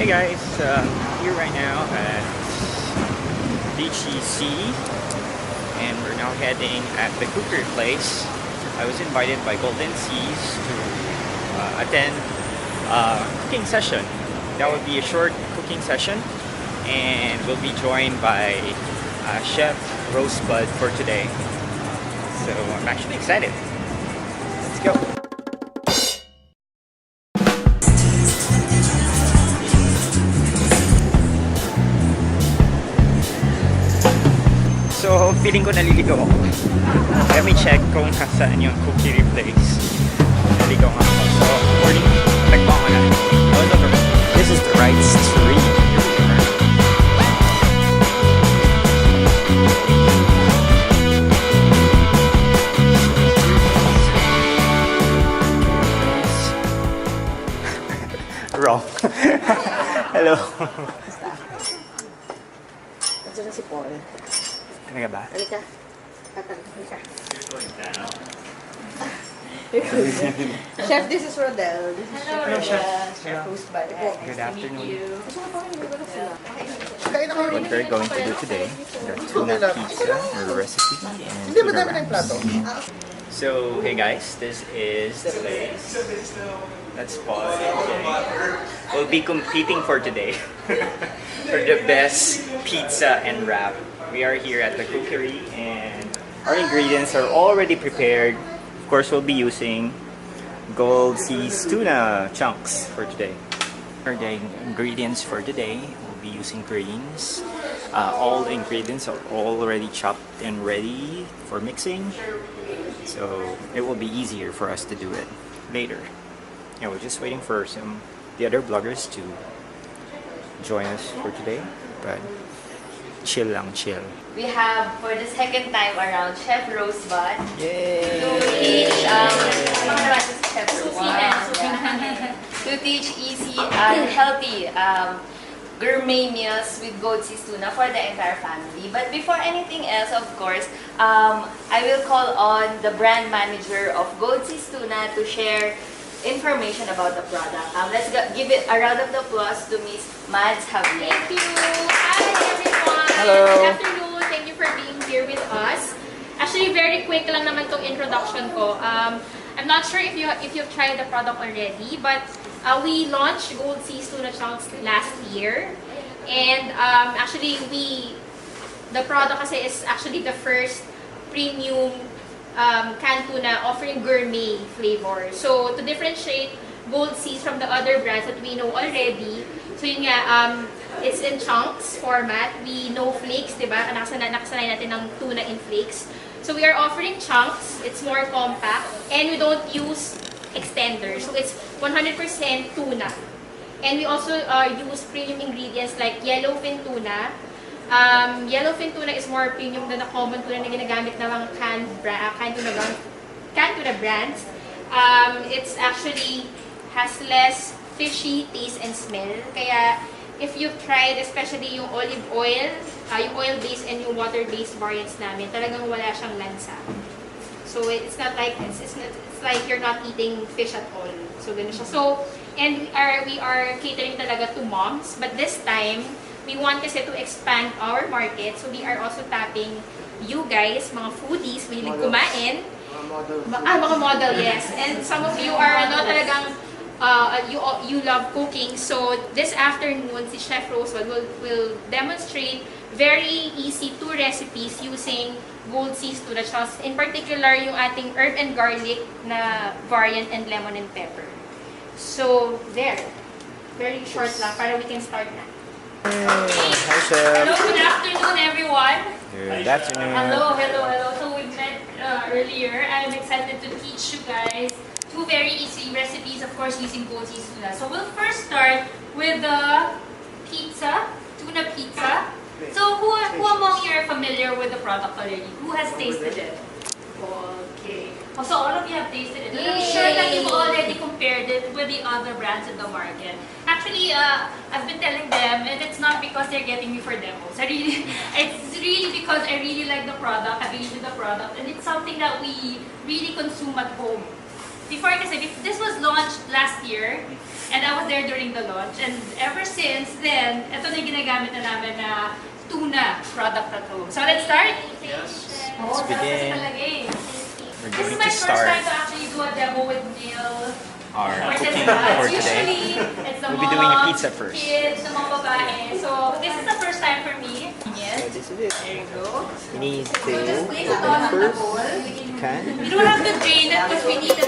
guys, here right now at DGC, and we're now heading at the cookery place. I was invited by Golden Seas to attend a cooking session. That would be a short cooking session, and we'll be joined by Chef Rosebud for today. So I'm actually excited. Let's go. So, feeling ko naliligaw ako. Let me check kung nasaan yung cookery place. Naliligaw nga ako. So, morning, tagpo ko na. This is the right street. Wrong. Hello. Nandiyan na si Paul. Talaga ba? Halika. Halika. Chef, this is Rodel. This is Hello, Chef Rosebud. Good afternoon. Kain ako. What we're going to do today, the tuna pizza recipe and Hindi ba tuna dami ng wraps. plato? So, hey guys, this is the place. That's Paul. We'll be competing for today for the best pizza and wrap. We are here at the cookery and our ingredients are already prepared. Of course, we'll be using Gold Seas Tuna Chunks for today. For the ingredients for today, we'll be using greens. All the ingredients are already chopped and ready for mixing. So it will be easier for us to do it later. Yeah, we're just waiting for the other bloggers to join us for today, but chill lang, chill. We have, for the second time around, Chef Rosebud. Yay! To teach, Chef Rosebud. To teach easy and healthy gourmet meals with Gold Seas Tuna for the entire family. But before anything else, of course, I will call on the brand manager of Gold Seas Tuna to share information about the product. Let's give it a round of applause to Miss Mads Javier. Thank you. Hi everyone. Hello. Good afternoon. Thank you for being here with us. Actually, very quick lang naman tong introduction ko. I'm not sure if you've tried the product already, but we launched Gold Seas Tuna Chunks last year, and actually the product kasi is actually the first premium canned tuna offering gourmet flavor. So to differentiate Gold Seas from the other brands that we know already, so yun nga, it's in chunks format. We know flakes, diba? Nakasanay natin ng tuna in flakes. So we are offering chunks. It's more compact, and we don't use extenders. So it's 100% tuna. And we also use premium ingredients like yellowfin tuna. Yellowfin tuna is more premium than the common tuna na ginagamit ng mga canned tuna brands. It's actually has less fishy taste and smell. Kaya if you've tried especially yung olive oil, yung oil-based and yung water-based variants namin, talagang wala siyang lansa. So it's not like it's like you're not eating fish at all. So ganun siya. So and we are catering talaga to moms, but this time we want kasi to expand our market. So we are also tapping you guys, mga foodies, mahilig kumain. Mga model, yes. And some of you are talagang you love cooking. So this afternoon, si Chef Rosebud will demonstrate very easy 2 recipes using Gold Seas Tuna Chunks. In particular, yung ating herb and garlic na variant and lemon and pepper. So there. Very short lang para we can start na. Hi, Chef. Hello, good afternoon everyone. Good afternoon. Hello. So we met earlier. I'm excited to teach you guys 2 very easy recipes, of course, using Gold Seas Tuna. So we'll first start with the pizza, tuna pizza. So who among you are familiar with the product already? Who has tasted it? Okay. Oh, so all of you have tasted it. And I'm sure that you've already compared it with the other brands in the market. Actually, I've been telling them, and it's not because they're getting me for demos. It's really because I really like the product, I believe in the product, and it's something that we really consume at home. before kasi, this was launched last year, and I was there during the launch, and ever since then, ito na yung ginagamit na namin na tuna product at home. So let's start? Yes. Oh, Let's begin. We're This is going my to first start time to actually do a demo with Neil. our cooking Participants. for today. Usually, it's the We'll be doing a mom, pizza first. kids, the mga babae. So this is the first time for me. Yes. So this is it. There you go. You need to So just place it open on the first. bowl. Can. We don't have to drain it because we need it.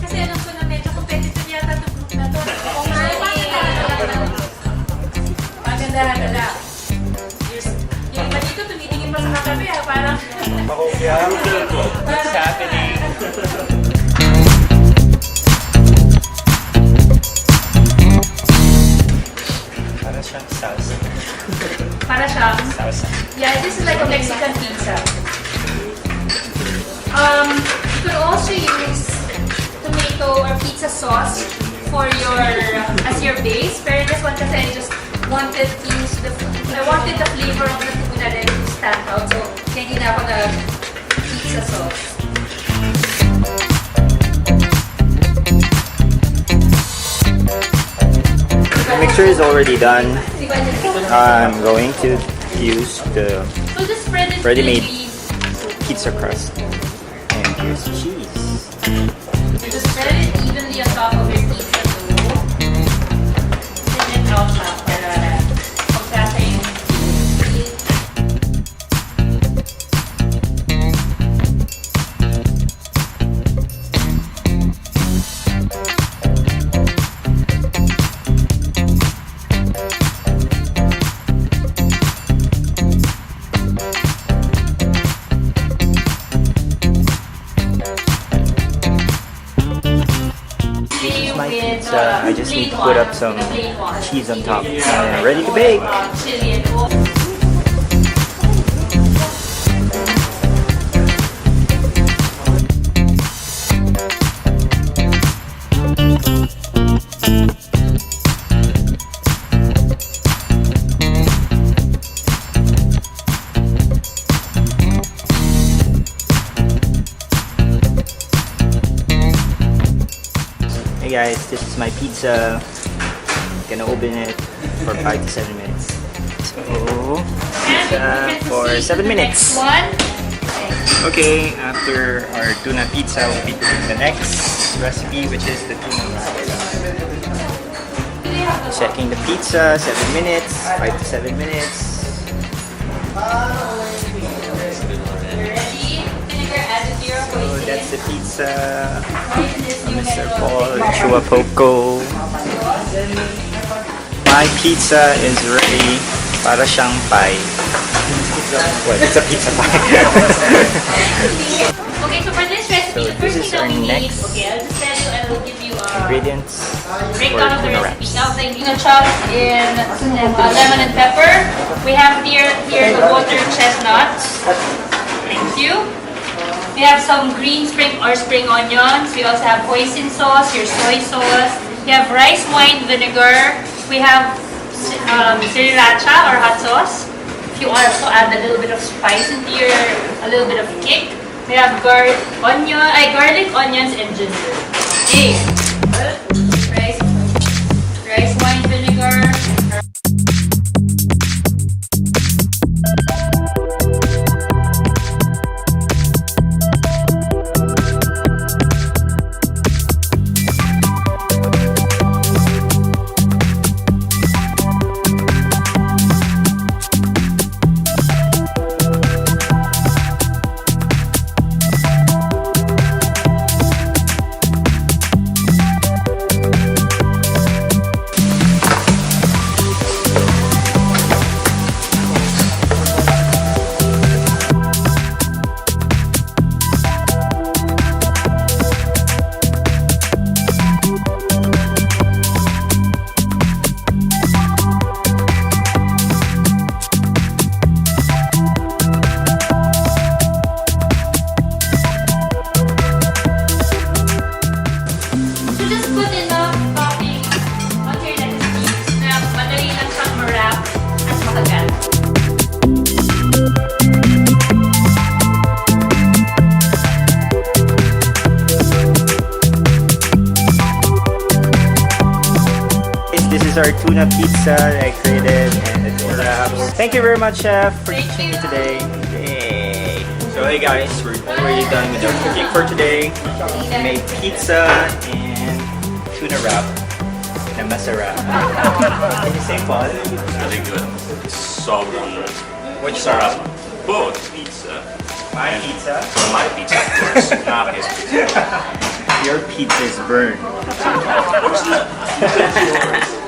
Kasi alam ko na medyo competitive yata itong group na to. Oo nga eh. Maganda-ganda. Yung iba dito tumitingin pa sa katabi ha, parang... What's happening? Para siyang salsa. Para siyang... Salsa. Yeah, this is like a Mexican pizza. You could also use tomato or pizza sauce for your as your base. Pero this one kasi I just wanted to use I wanted the flavor of the tuna rin to stand out. So, hindi na ako nag pizza sauce. The mixture is already done. I'm going to use the So just spread it Ready-made evenly. pizza crust. And here's cheese. So just spread it evenly on top of your pizza dough. Send it out siya para pagkasa yung cheese. This is my pizza. I just need to put up some cheese on top. And ready to bake. Chili and all. Hey guys, this is my pizza. Gonna open it for 5 to 7 minutes. So, pizza for 7 minutes. One. Okay, after our tuna pizza, we'll be doing the next recipe, which is the tuna wraps. Checking the pizza, 7 minutes, 5 to 7 minutes. Ready? Vinegar added to your So that's the pizza. Poisonous new Mr. method. Paul Chuapoco. My pizza is ready. Para siyang pie. Well, it's a pizza pie. Okay, so for this recipe, So the first this is thing that our we need, next okay, I'll just tell you, I will give you a Ingredients breakdown of for the tuna recipe. wraps. Now, the Tuna Chunks in lemon and pepper. We have here the buttered chestnuts. Thank you. We have some green spring onions. We also have hoisin sauce, your soy sauce. We have rice wine vinegar. We have sriracha or hot sauce. If you also add a little bit of spice into a little bit of kick. We have garlic, onions, and ginger. Okay. Rice wine vinegar. is our tuna pizza that I created, and it's wraps. Thank you very much, Chef, for Thank teaching me you. today. Yay! So hey guys, we're already done with our cooking for today. We made pizza and tuna wrap and a mesa wrap. Can you say Paul? Really good. Sovereign. Which sarap? Both pizza. My pizza. My pizza, of course, not his pizza. Your pizza is burned. What's that? It's yours.